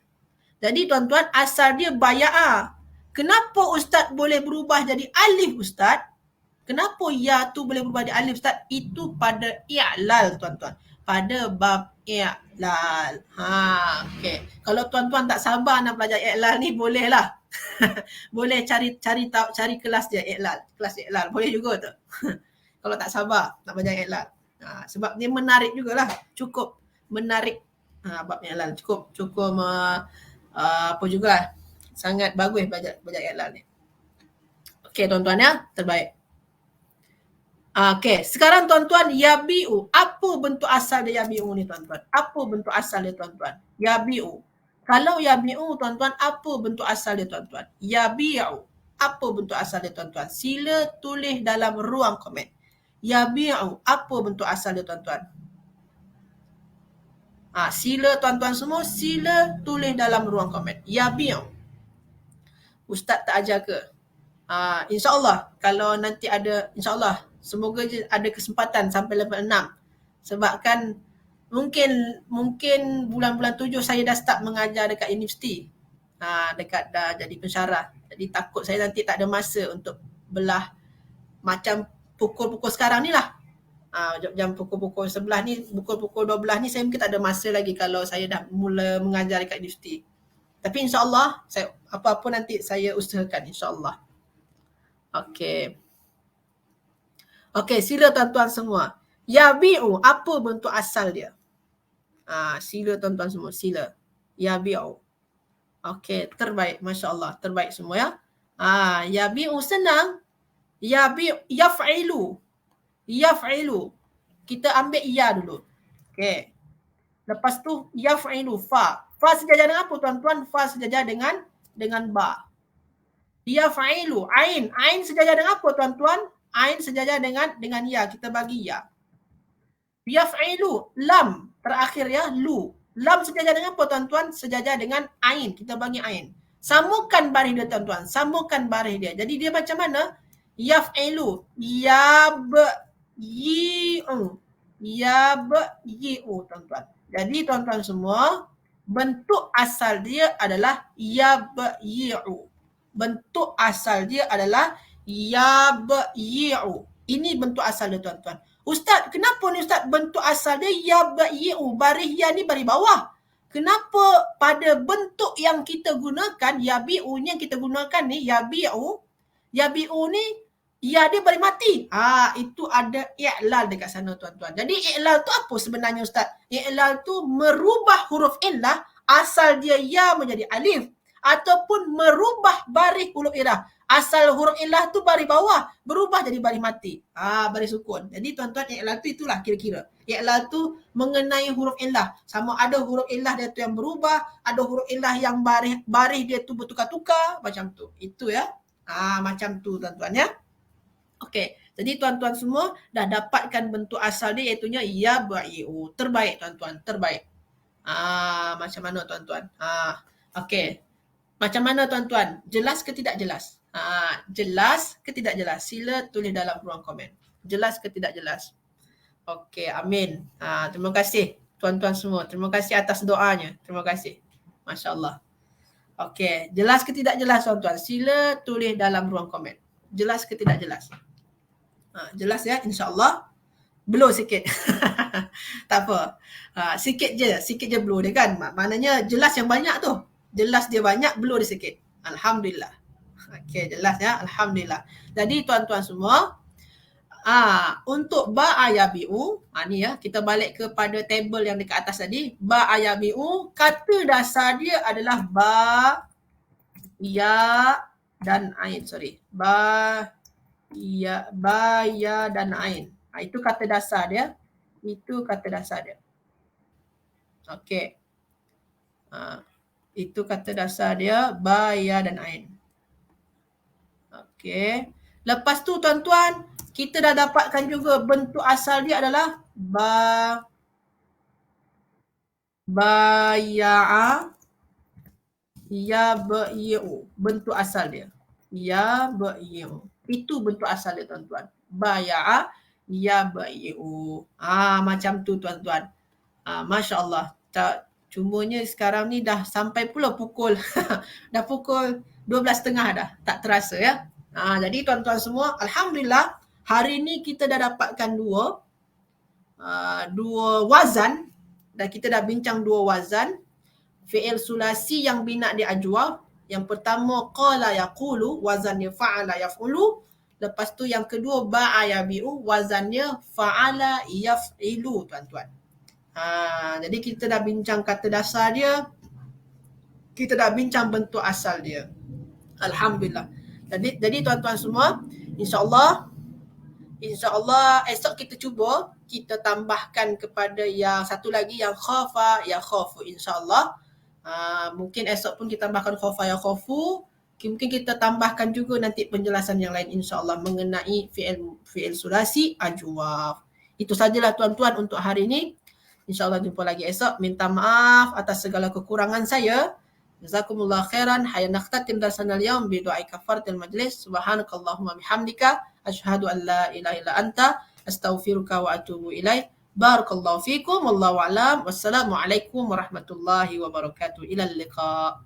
Jadi tuan-tuan, asal dia baya'a. Kenapa Ustaz boleh berubah jadi alif Ustaz? Kenapa ya tu boleh berubah jadi alif Ustaz? Itu pada i'lal tuan-tuan. Pada bab i'lal. Okey. Kalau tuan-tuan tak sabar nak belajar i'lal ni, bolehlah. Boleh cari kelas dia i'lal. Kelas i'lal. Boleh juga tu. Kalau tak sabar nak belajar i'lal. Sebab dia menarik jugalah. Cukup menarik bab i'lal. Cukup apa juga. Sangat bagus belajar i'lal ni. Okey tuan-tuan ya. Terbaik. Okey, sekarang tuan-tuan, yabi'u. Apa bentuk asal dia yabi'u ni tuan-tuan? Apa bentuk asal dia tuan-tuan? Yabi'u. Kalau yabi'u tuan-tuan, apa bentuk asal dia tuan-tuan? Yabi'u. Apa bentuk asal dia tuan-tuan? Sila tulis dalam ruang komen. Yabi'u. Apa bentuk asal dia tuan-tuan? Sila tuan-tuan semua, sila tulis dalam ruang komen. Yabi'u. Ustaz tak ajar ke? InsyaAllah, kalau nanti ada, insyaAllah, semoga je ada kesempatan sampai level 6. Sebab kan mungkin bulan-bulan 7 saya dah start mengajar dekat universiti. Dekat dah jadi pensyarah. Jadi takut saya nanti tak ada masa untuk belah macam pukul-pukul sekarang ni lah. Jam pukul-pukul 11 ni, pukul-pukul 12 ni saya mungkin tak ada masa lagi kalau saya dah mula mengajar dekat universiti. Tapi insyaAllah, saya apa-apa nanti saya usahakan insyaAllah. Okey. Okey, sila tuan-tuan semua. Yabi'u, apa bentuk asal dia? Sila tuan-tuan semua, sila. Yabi'u. Okey, terbaik. Masya Allah, terbaik semua ya. Yabi'u senang. Yaf'ilu. Yaf'ilu. Kita ambil ya dulu. Okey. Lepas tu yaf'ilu, fa. Fa sejajar dengan apa tuan-tuan? Fa sejajar dengan ba. Yaf'ilu, ain. Ain sejajar dengan apa tuan-tuan? Ain sejajar dengan ya. Kita bagi ya. Yaf'ilu, lam. Terakhir ya, lu. Lam sejajar dengan apa tuan-tuan? Sejajar dengan ain. Kita bagi ain. Sambungkan baris dia tuan-tuan. Sambungkan baris dia. Jadi dia macam mana? Yaf'ilu. Yabyi'u. Yabyi'u tuan-tuan. Jadi tuan-tuan semua, bentuk asal dia adalah yabyi'u. Bentuk asal dia adalah yabyi'u. Ini bentuk asal dia tuan-tuan. Ustaz, kenapa ni Ustaz bentuk asal dia yabyi'u? Baris ya ni baris bawah. Kenapa pada bentuk yang kita gunakan, yabi'u ni yang kita gunakan ni, yabi'u ni, ya dia baris mati. Itu ada i'lal dekat sana tuan-tuan. Jadi i'lal tu apa sebenarnya Ustaz? I'lal tu merubah huruf illah, asal dia ya menjadi alif. Ataupun merubah baris huruf illah. Asal huruf illah tu baris bawah, berubah jadi baris mati. Baris sukun. Jadi tuan-tuan, i'lal tu itulah kira-kira. I'lal tu mengenai huruf illah. Sama ada huruf illah dia tu yang berubah, ada huruf illah yang baris dia tu bertukar-tukar, macam tu. Itu ya. Macam tu tuan-tuan ya. Okey. Jadi tuan-tuan semua dah dapatkan bentuk asal dia, iaitunya yabyi'u. Terbaik tuan-tuan, terbaik. Macam mana tuan-tuan? Okey. Macam mana tuan-tuan? Jelas ke tidak jelas? Jelas ke tidak jelas? Sila tulis dalam ruang komen. Jelas ke tidak jelas? Okey, amin. Terima kasih tuan-tuan semua. Terima kasih atas doanya. Terima kasih. Masya Allah. Okey, jelas ke tidak jelas tuan-tuan? Sila tulis dalam ruang komen. Jelas ke tidak jelas? Jelas ya, insya-Allah. Blow sikit. Tak apa. Sikit je blow dia kan. Maknanya jelas yang banyak tu. Jelas dia banyak, blow dia sikit. Alhamdulillah. Okey, jelas ya. Alhamdulillah. Jadi tuan-tuan semua, untuk ba yabi'u, ni ya, kita balik kepada table yang dekat atas tadi. Ba yabi'u, kata dasar dia adalah ba, ya dan ain. Ba, ya dan ain. Itu kata dasar dia. Itu kata dasar dia. Okey. Itu kata dasar dia, ba, ya dan ain. Okey. Lepas tu tuan-tuan, kita dah dapatkan juga bentuk asal dia adalah ba, ya'a, yabyi'u. Bentuk asal dia. Yabyi'u. Itu bentuk asal dia tuan-tuan. Ba, ya'a, yabyi'u. Macam tu tuan-tuan. Masya Allah. Cumanya sekarang ni dah sampai pula pukul dah pukul 12.30 dah. Tak terasa ya. Jadi tuan-tuan semua, alhamdulillah hari ni kita dah dapatkan dua wazan, dan kita dah bincang dua wazan fi'il sulasi yang bina di ajwaf. Yang pertama qala yaqulu, wazannya fa'ala yaf'ulu. Lepas tu yang kedua ba'a yabi'u, wazannya fa'ala yaf'ilu tuan-tuan. Jadi kita dah bincang kata dasar dia, kita dah bincang bentuk asal dia. Alhamdulillah. Jadi tuan-tuan semua, insya-Allah esok kita cuba kita tambahkan kepada yang satu lagi yang khafa ya khafu, insya-Allah. Mungkin esok pun kita tambahkan khafa ya khafu. Mungkin kita tambahkan juga nanti penjelasan yang lain insya-Allah mengenai fi'il sulasi ajwaf. Itu sajalah tuan-tuan untuk hari ini. InsyaAllah jumpa lagi esok. Minta maaf atas segala kekurangan saya. Jazakumullah khairan. Hayya nakhtatim darsana al-yawm bi du'ai kafaratil majlis. Subhanakallahumma bihamdika asyhadu an la ilaha illa anta astaghfiruka wa atubu ilaik. Barakallahu fikum wallahu a'lam. Wassalamualaikum warahmatullahi wabarakatuh. Ilal liqa.